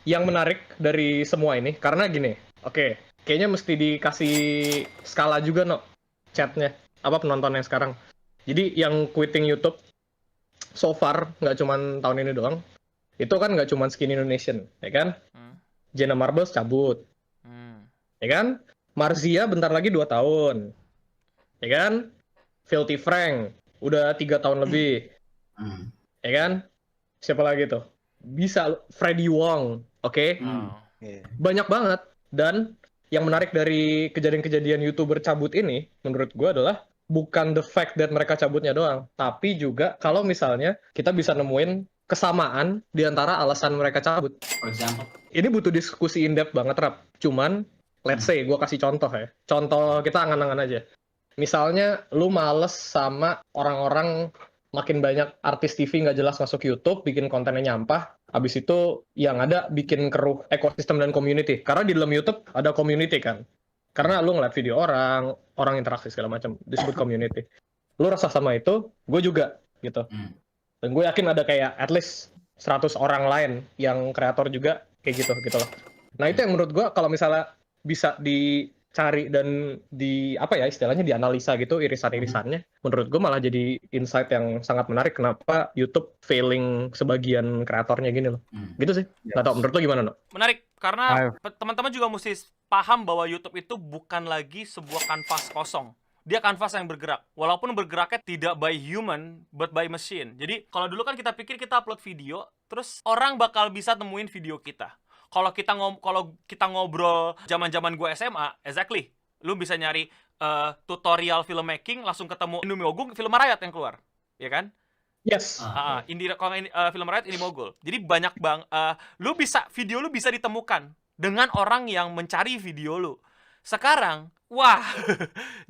yang menarik dari semua ini karena gini, oke, kayaknya mesti dikasih skala juga no chatnya apa penontonnya sekarang. Jadi yang quitting YouTube so far nggak cuman tahun ini doang, itu kan nggak cuman Skinny Indonesian, ya kan? Jenna Marbles cabut, ya kan? Marzia bentar lagi 2 tahun, ya kan? Filthy Frank udah 3 tahun lebih, ya kan? Siapa lagi tuh? Bisa Freddie Wong, oke? Banyak banget. Dan yang menarik dari kejadian-kejadian YouTuber cabut ini, menurut gue adalah bukan the fact that mereka cabutnya doang, tapi juga kalau misalnya kita bisa nemuin kesamaan di antara alasan mereka cabut. For example. Ini butuh diskusi in-depth banget, Rap. Cuman, let's say, gue kasih contoh ya. Contoh kita angan-angan aja. Misalnya, lu males sama orang-orang makin banyak artis TV nggak jelas masuk YouTube, bikin kontennya nyampah, habis itu yang ada bikin keruh ekosistem dan community. Karena di dalam YouTube ada community kan. Karena lu ngeliat video orang interaksi segala macam, disebut community. Lu rasa sama itu, gue juga gitu. Dan gue yakin ada kayak at least 100 orang lain yang kreator juga kayak gitu loh. Nah itu yang menurut gue kalau misalnya bisa dicari dan di apa ya istilahnya dianalisa gitu irisan-irisannya, menurut gue malah jadi insight yang sangat menarik kenapa YouTube failing sebagian kreatornya gini loh. Gitu sih. Nggak tahu menurut lo gimana no? Menarik karena teman-teman juga mesti paham bahwa YouTube itu bukan lagi sebuah kanvas kosong. Dia kanvas yang bergerak. Walaupun bergeraknya tidak by human, but by machine. Jadi, kalau dulu kan kita pikir kita upload video, terus orang bakal bisa temuin video kita. Kalau kita ngobrol zaman-zaman gue SMA, exactly. Lu bisa nyari tutorial filmmaking, langsung ketemu Indomie Ogung, film Rakyat yang keluar. Ya kan? Yes. Kalau film Rakyat, ini Mogul. Jadi banyak video lu bisa ditemukan dengan orang yang mencari video lu. Sekarang, wah,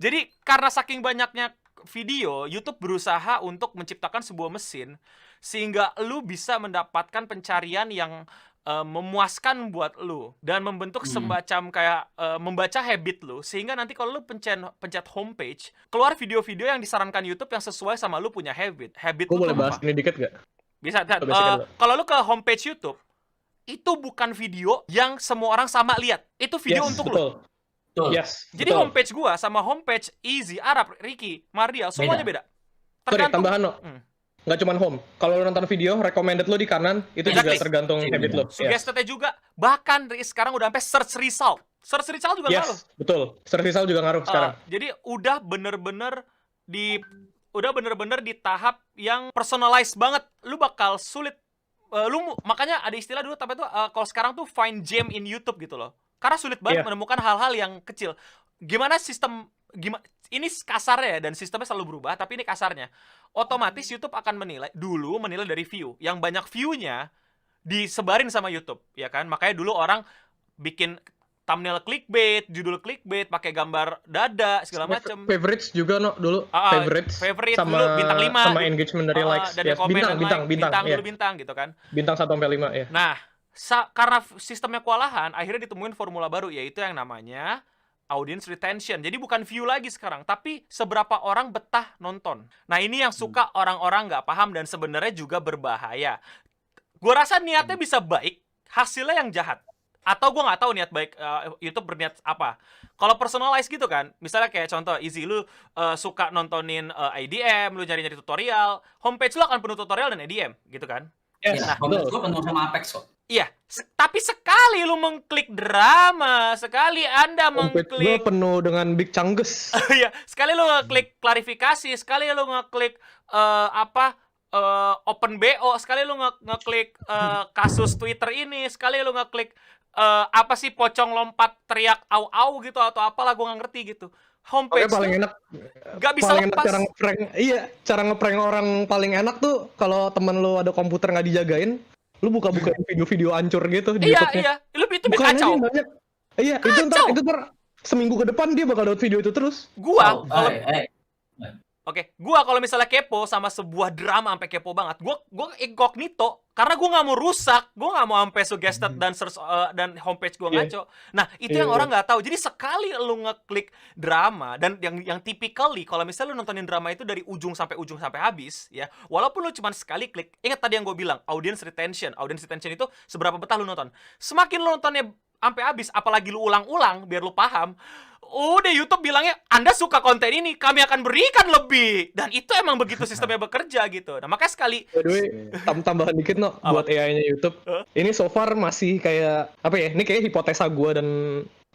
jadi karena saking banyaknya video, YouTube berusaha untuk menciptakan sebuah mesin sehingga lu bisa mendapatkan pencarian yang memuaskan buat lu dan membentuk semacam kayak membaca habit lu sehingga nanti kalau lu pencet homepage keluar video-video yang disarankan YouTube yang sesuai sama lu punya habit. Gue boleh bahas ini dikit gak? Bisa. Kalau lu ke homepage YouTube itu bukan video yang semua orang sama lihat. Itu video untuk lu. Yes, jadi homepage gua sama homepage Easy, Arab, Ricky, Mardial semuanya beda. Sorry, tambahan no. Nggak cuma home. Kalau lu nonton video, recommended lu di kanan, itu juga tergantung habit lu. Suggested juga, bahkan sekarang udah sampai search result. Search result juga ngaruh. Betul. Search result juga ngaruh sekarang. Jadi udah bener-bener di tahap yang personalized banget. Lu bakal sulit. Makanya ada istilah dulu tapi itu kalau sekarang tuh find gem in YouTube gitu loh. Karena sulit banget menemukan hal-hal yang kecil. Ini kasarnya ya, dan sistemnya selalu berubah, tapi ini kasarnya. Otomatis YouTube akan menilai dari view. Yang banyak view-nya disebarin sama YouTube, ya kan? Makanya dulu orang bikin thumbnail clickbait, judul clickbait, pakai gambar dada, segala macam. Favorites juga no dulu. Favorite sama dulu bintang 5. Sama engagement dari likes. Dan komen bintang gitu kan. Bintang 1-5 ya. Nah, karena sistemnya kewalahan, akhirnya ditemuin formula baru, yaitu yang namanya audience retention. Jadi bukan view lagi sekarang, tapi seberapa orang betah nonton. Nah, ini yang suka orang-orang nggak paham dan sebenarnya juga berbahaya. Gue rasa niatnya bisa baik, hasilnya yang jahat. Atau gue nggak tahu niat baik YouTube berniat apa. Kalau personalize gitu kan, misalnya kayak contoh, Easy, lu suka nontonin IDM, lu nyari-nyari tutorial, homepage lu akan penuh tutorial dan IDM, gitu kan? Nah, homepage lu penuh sama Apex kok. Iya, tapi sekali lu mengklik drama, sekali Anda mengklik... Gue penuh dengan Big Changges. Iya, sekali lu ngeklik klarifikasi, sekali lu ngeklik open BO, sekali lu ngeklik kasus Twitter ini, sekali lu ngeklik pocong lompat teriak au-au gitu atau apalah, gue nggak ngerti gitu. Homepage paling enak gak bisa paling lepas. Cara ngeprank orang paling enak tuh kalau temen lu ada komputer nggak dijagain, lu buka-buka video-video hancur gitu di YouTube-nya. Iya, lu itu kacau. Itu ntar seminggu ke depan dia bakal dapat video itu terus. Gua Oke, gua kalau misalnya kepo sama sebuah drama sampai kepo banget, gua incognito karena gua nggak mau rusak, gua nggak mau sampai suggested dan search dan homepage gua Iya. ngaco. Nah, itu Iya, yang iya. orang nggak tahu. Jadi sekali lu ngeklik drama dan yang typically kalau misalnya lu nontonin drama itu dari ujung sampai habis ya, walaupun lu cuma sekali klik, ingat tadi yang gue bilang, audience retention. Audience retention itu seberapa betah lu nonton. Semakin lu nontonnya sampai habis, apalagi lu ulang-ulang biar lu paham, udah YouTube bilangnya, Anda suka konten ini, kami akan berikan lebih. Dan itu emang begitu sistemnya bekerja gitu. Nah, makanya sekali... By the way, tambahan dikit no, Apa? buat AI-nya YouTube. Ini so far masih kayak, apa ya, ini kayak hipotesa gue dan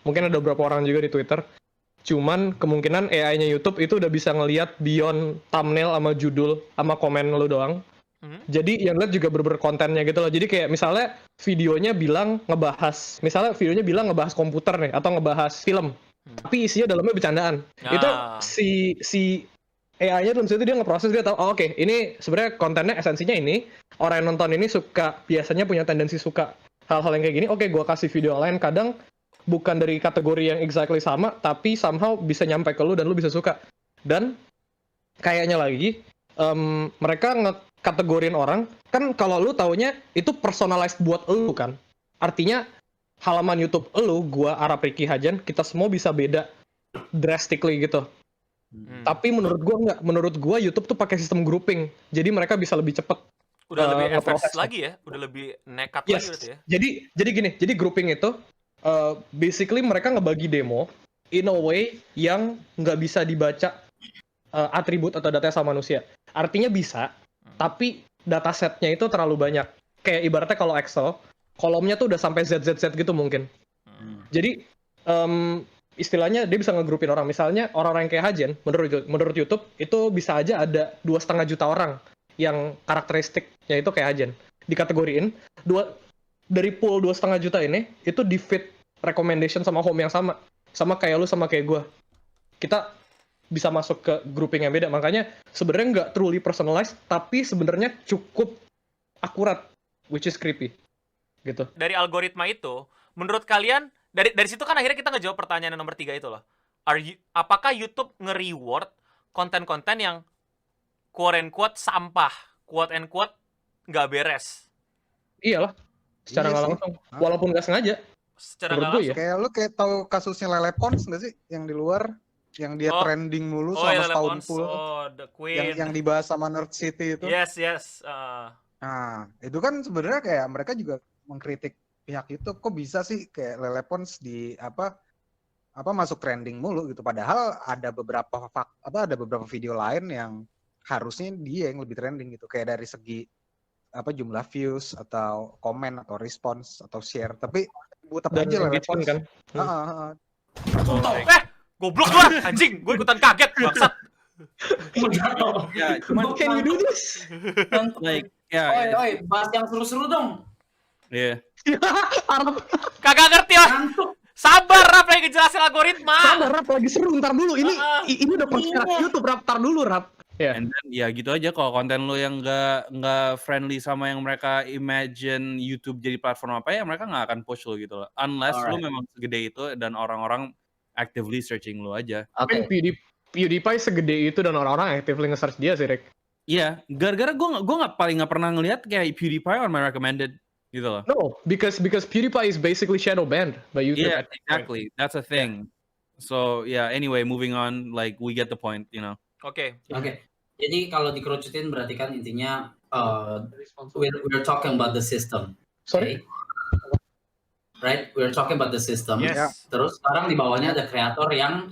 mungkin ada beberapa orang juga di Twitter. Cuman kemungkinan AI-nya YouTube itu udah bisa ngelihat beyond thumbnail sama judul sama komen lu doang. Jadi yang lihat juga bener-bener kontennya gitu loh. Jadi kayak misalnya videonya bilang ngebahas komputer nih, atau ngebahas film. Tapi isinya dalamnya bercandaan. Itu si AI-nya dalam situ dia ngeproses, dia tahu, oh, oke, ini sebenarnya kontennya esensinya ini, orang yang nonton ini biasanya punya tendensi suka hal-hal yang kayak gini. Oke, gua kasih video lain, kadang bukan dari kategori yang exactly sama, tapi somehow bisa nyampe ke lu dan lu bisa suka. Dan kayaknya lagi mereka ngekategorin orang, kan kalau lu taunya itu personalized buat lu kan. Artinya halaman YouTube elu, gua, Arab, Ricky, Hajan, kita semua bisa beda drastically gitu. Tapi menurut gua enggak. Menurut gua YouTube tuh pakai sistem grouping. Jadi mereka bisa lebih cepet. Udah lebih advance ngeproses. lagi ya? Udah lebih nekat Yes. lagi berarti ya? Jadi gini, jadi grouping itu basically mereka ngebagi demo in a way yang nggak bisa dibaca atribut atau data sama manusia. Artinya bisa, tapi datasetnya itu terlalu banyak. Kayak ibaratnya kalau Excel, kolomnya tuh udah sampai ZZZ gitu mungkin. Jadi istilahnya dia bisa ngegrupin orang. Misalnya orang-orang yang kayak Hajen, menurut YouTube itu bisa aja ada 2,5 juta orang yang karakteristiknya itu kayak Hajen. Dikategoriin dari pool 2,5 juta ini itu di feed recommendation sama home yang sama kayak lu sama kayak gue. Kita bisa masuk ke grouping yang beda. Makanya sebenarnya nggak truly personalized, tapi sebenarnya cukup akurat, which is creepy. Gitu. Dari algoritma itu, menurut kalian, dari situ kan akhirnya kita ngejawab pertanyaan nomor 3 itu loh. Apakah YouTube nge-reward konten-konten yang quote-and-quote sampah, quote-and-quote nggak beres? Iyalah, secara nggak langsung. Walaupun nggak sengaja. Secara nggak Menurut gue langsung. ya. Kayak lu kayak tahu kasusnya Lele Pons nggak sih? Yang di luar, yang dia trending mulu Oh, selama Lele setahun Pons. full. Oh, The Queen. Yang dibahas sama Nerd City itu. Yes. Nah, itu kan sebenarnya kayak mereka juga mengkritik pihak YouTube, kok bisa sih kayak Lele Pons di apa masuk trending mulu gitu. Padahal ada beberapa video lain yang harusnya dia yang lebih trending gitu. Kayak dari segi jumlah views atau komen atau response atau share. Tapi butek Dan aja Lele Pons kan. Goblok lu, anjing. Gue ikutan kaget, bangsat. Ya, cuman Can you do this? like ya. Oi, bahas yang seru-seru dong. Iya. Kagak ngerti lah. Ngantuk. Sabar, Rap, lagi ngejelasin algoritma. Sabar, Rap, lagi seru, ntar dulu. Ini udah perspektif YouTube, Rap, ntar dulu, Rap. Ya. And then ya gitu aja, kalau konten lu yang nggak friendly sama yang mereka imagine YouTube jadi platform apa ya, mereka nggak akan push lu gitu loh. Unless lu memang segede itu dan orang-orang actively searching lu aja. Kan PewDiePie segede itu dan orang-orang actively nge-search dia sih, Rick. Iya, gara-gara gue nggak pernah ngelihat kayak PewDiePie on my recommended gitu loh. No, because PewDiePie is basically shadow banned by YouTube. Yeah, exactly. That's a thing. So yeah, anyway, moving on, like we get the point, you know. Oke. Jadi kalau dikerucutin berarti kan intinya we're talking about the system. Sorry? Okay? Right? We're talking about the system. Yes. Terus sekarang di bawahnya ada kreator yang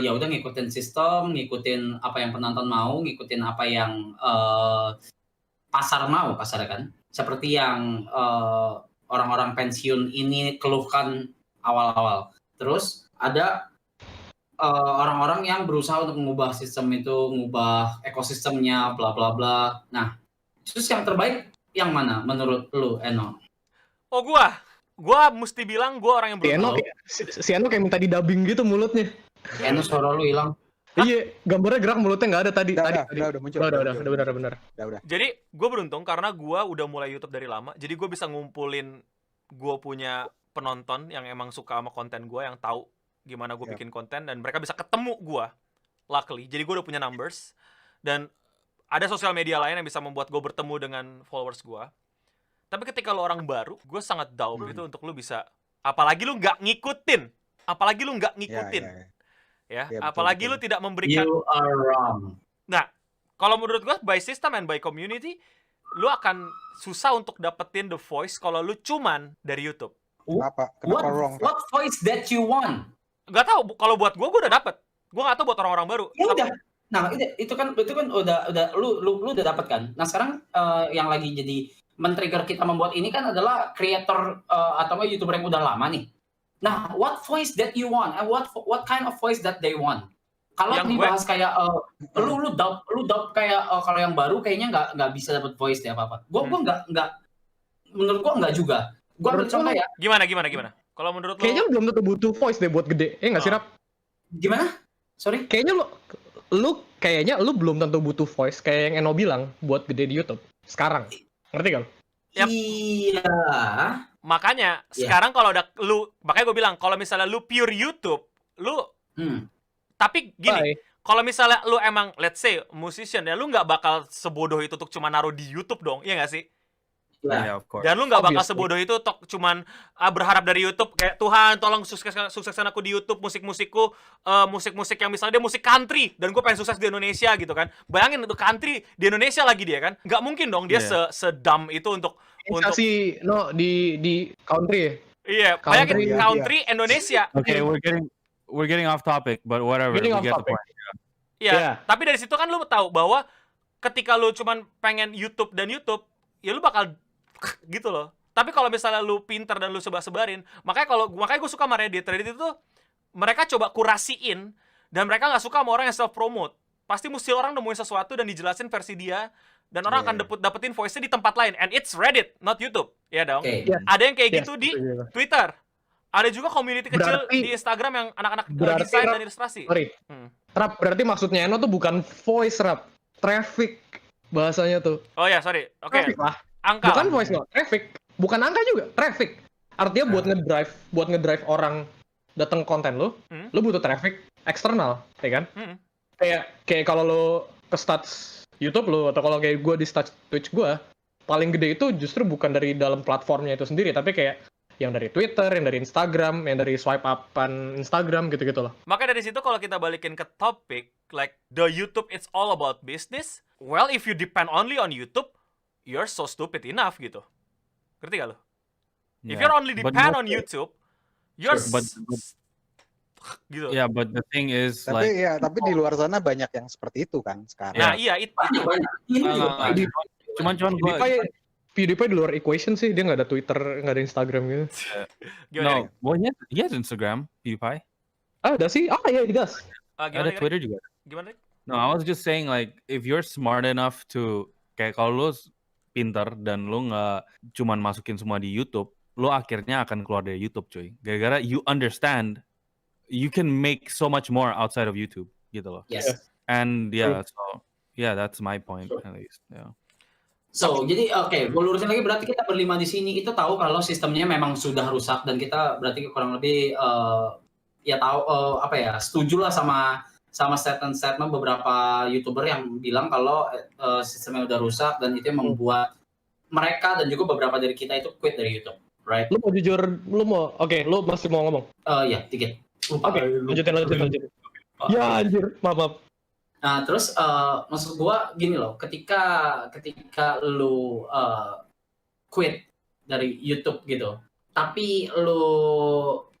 ya udah ngikutin sistem, ngikutin apa yang penonton mau, ngikutin apa yang pasar mau, kasarnya kan. Seperti yang orang-orang pensiun ini keluhkan awal-awal. Terus ada orang-orang yang berusaha untuk mengubah sistem itu, mengubah ekosistemnya, bla bla bla. Nah, terus yang terbaik yang mana menurut lu, Eno? Oh, gua mesti bilang gua orang yang Si beruntung. Eno kayak minta di-dubbing gitu mulutnya. Eno, suara lu hilang. Iya, gambarnya gerak, mulutnya nggak ada tadi. Udah muncul. Udah benar. Jadi gue beruntung karena gue udah mulai YouTube dari lama. Jadi gue bisa ngumpulin, gue punya penonton yang emang suka sama konten gue, yang tahu gimana gue bikin konten, dan mereka bisa ketemu gue luckily. Jadi gue udah punya numbers dan ada sosial media lain yang bisa membuat gue bertemu dengan followers gue. Tapi ketika lo orang baru, gue sangat doubt gitu untuk lo bisa, apalagi lo nggak ngikutin, Ya, betul, apalagi betul. lo tidak memberikan. You are wrong. Nah, kalau menurut gue by system and by community, lo akan susah untuk dapetin the voice kalau lo cuman dari YouTube. Kenapa wrong? What voice that you want? Gak tau, kalau buat gue udah dapet. Gue gak tau buat orang-orang baru. Ya udah. Nah, itu kan udah lu udah dapat kan. Nah, sekarang yang lagi jadi men-trigger kita membuat ini kan adalah creator atau enggak YouTuber yang udah lama nih. Nah, what voice that you want and what kind of voice that they want? Kalau dibahas kayak lu doubt kayak kalau yang baru kayaknya nggak bisa dapat voice deh apa-apa. Gua nggak menurut gua nggak juga. Gua ambil contoh ya. Gimana? Kalau menurut lo? Kayaknya belum tentu butuh voice deh buat gede. Nggak sih, Rap? Gimana? Sorry? Kayaknya lu belum tentu butuh voice kayak yang Eno bilang buat gede di YouTube sekarang. Ngerti kan? Yep. Iya. Makanya sekarang kalau udah makanya gue bilang kalau misalnya lu pure YouTube, tapi gini, kalau misalnya lu emang let's say musician ya, lu nggak bakal sebodoh itu untuk cuma naruh di YouTube dong, iya nggak sih? Yeah, of course. Dan lu nggak bakal sebodoh itu untuk cuman berharap dari YouTube kayak Tuhan tolong sukseskan aku di YouTube musik-musikku, musik-musik yang misalnya dia musik country dan gue pengen sukses di Indonesia gitu kan. Bayangin itu country di Indonesia lagi dia kan, nggak mungkin dong dia sedam itu untuk di country ya. Iya, bayangin country Indonesia. Okay, we're getting off topic, but whatever. We get the point. Iya, tapi dari situ kan lu tahu bahwa ketika lu cuman pengen YouTube, ya lu bakal gitu loh. Tapi kalau misalnya lu pinter dan lu sebar-sebarin, makanya gue suka sama Reddit itu mereka coba kurasiin dan mereka nggak suka sama orang yang self promote. Pasti mesti orang nemuin sesuatu dan dijelasin versi dia dan orang akan dapetin voice-nya di tempat lain, and it's Reddit, not YouTube. Ya dong. Ada yang kayak gitu di Twitter. Ada juga community kecil di Instagram yang anak-anak desain dan ilustrasi. Rap, berarti maksudnya Eno tuh bukan voice, Rap. Traffic bahasanya tuh. Oh ya, sorry. Oke. Traffic lah. Angka. Bukan voice, no. Traffic. Bukan angka juga, traffic. Artinya buat ngedrive orang datang konten lu butuh traffic eksternal, ya kan? Kayak kalau lu ke stats YouTube lu atau kalau kayak gue di stats Twitch gue, paling gede itu justru bukan dari dalam platformnya itu sendiri, tapi kayak yang dari Twitter, yang dari Instagram, yang dari swipe upan Instagram gitu-gitu loh. Maka dari situ kalau kita balikin ke topik, like the YouTube it's all about business. Well, if you depend only on YouTube, you're so stupid enough gitu. Ngerti gak lo? If you're only depend on YouTube, you're gitu. Yeah, but the thing is tapi di luar sana banyak yang seperti itu kan sekarang. Nah, iya itu. Cuman PewDiePie di luar equation sih, dia nggak ada Twitter, nggak ada Instagram gitu. No, well, he has Instagram, PewDiePie. Ada sih, iya, he does. Ada Twitter juga. Gimana? No, I was just saying like if you're smart enough to kayak kalau lu pinter dan lu nggak cuman masukin semua di YouTube, lu akhirnya akan keluar dari YouTube, cuy. Gara-gara you understand you can make so much more outside of YouTube, gitu loh. Yes. And that's my point at least. Yeah. So, jadi gue lurusin lagi, berarti kita berlima di sini itu tahu kalau sistemnya memang sudah rusak dan kita berarti kurang lebih setuju lah sama statement Hmm. beberapa YouTuber yang bilang kalau sistemnya udah rusak dan itu yang membuat mereka dan juga beberapa dari kita itu quit dari YouTube, right? Lu masih mau ngomong? Ya, dikit. Oke, lanjutin. Ya anjir, maaf. Nah, terus maksud gua gini loh, ketika lu quit dari YouTube gitu, tapi lu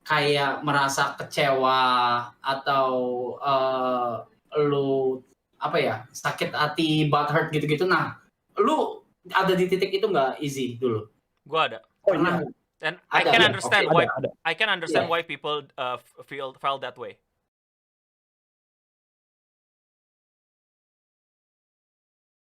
kayak merasa kecewa atau lu sakit hati, butthurt gitu-gitu. Nah, lu ada di titik itu nggak easy dulu? Gua ada. Karena And I can understand why ada. I can understand why people felt that way.